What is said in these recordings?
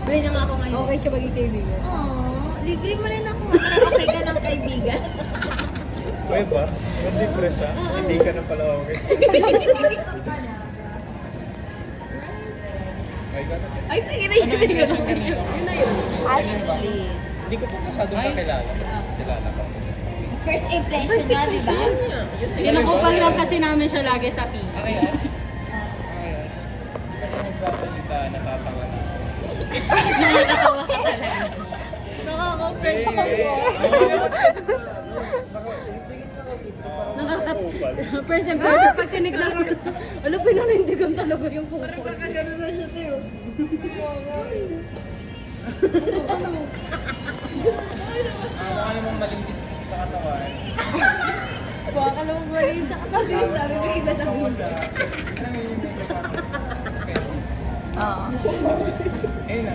Pwede na nga ako ngayon. Okay siya maging kaibigan. Aww, libre mo rin ako. Para okay ka ng kaibigan. Okay ba? Libre siya. Hindi ka na pala okay. Ay, sige na yun. Yun na yun. Ashley. Hindi ko pa masyadong kakilala. Kilala ko. First impression nga, di ba? Kinakupal lang kasi namin siya lagi sa P. Okay, yan. Okay, yan. Hindi ka na nagsasalita, natatawa na. Nakakatawa ka talaga. Nakaka-friend Eh, pa kami. First impression, pag tinignan ko, alam, pinanindigan talaga yung pupo. Gano'n na siya tayo. Mukha namang malinis sa katawan. Baka ka naman maliit sa kasi sabi mo iba sa Ako mundo. siya. Alam mo yun yung parang expensive. Oo. Eh na.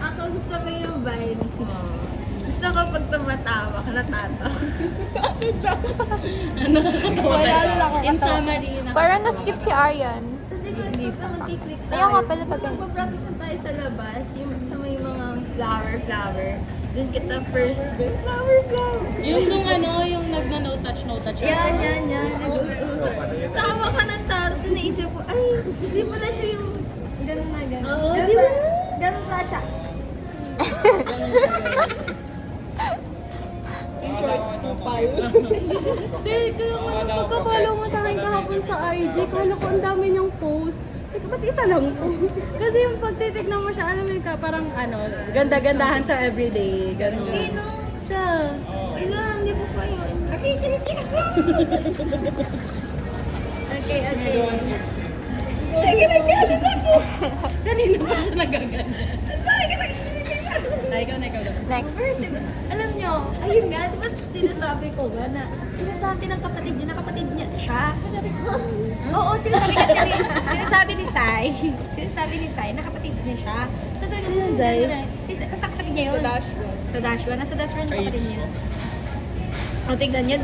Ako gusto ko yung vibes mo. Gusto ko pag tumatawa ka, natatawa. Nakakatawa Wala talaga. na lang ako In katawa. summary, Parang na-skip si Aryan. Tapos di ko expect na magkiklik tayo. Ayaw nga pala pag- Magpapractice na tayo sa labas, yung sa may mga flower. Doon kita first, flower. Yung nung yung nagna-no touch. Yan. Nag-uusap. Tawa ka ng tawa, tapos naisip ko, ay, hindi pala siya yung gano'n na gano'n. Oo, Gano'n di ba? Gano'n pala siya. Hindi, pagka-follow mo sa akin kahapon sa IG, kala ko ang dami niyang post. Ito, ba't isa lang to? Kasi yung pagtitignan mo siya, alam mo yung parang ganda-gandahan sa everyday. Ganun. Sino? Siya. Ilan, hindi ko pa yun. Okay. Kanina pa siya nagaganda. Ay, ikaw na. Next. Alam nyo, ayun nga, di ba sinasabi ko nga na sinasabi ng kapatid niya na kapatid niya siya. Sabi ko, oo, sinasabi ni Sai na kapatid niya siya. Tapos sabi ko, sa kapatid niya yun. Sa Dashwa. Nasa Dashwa yung kapatid niya. O, tignan niya,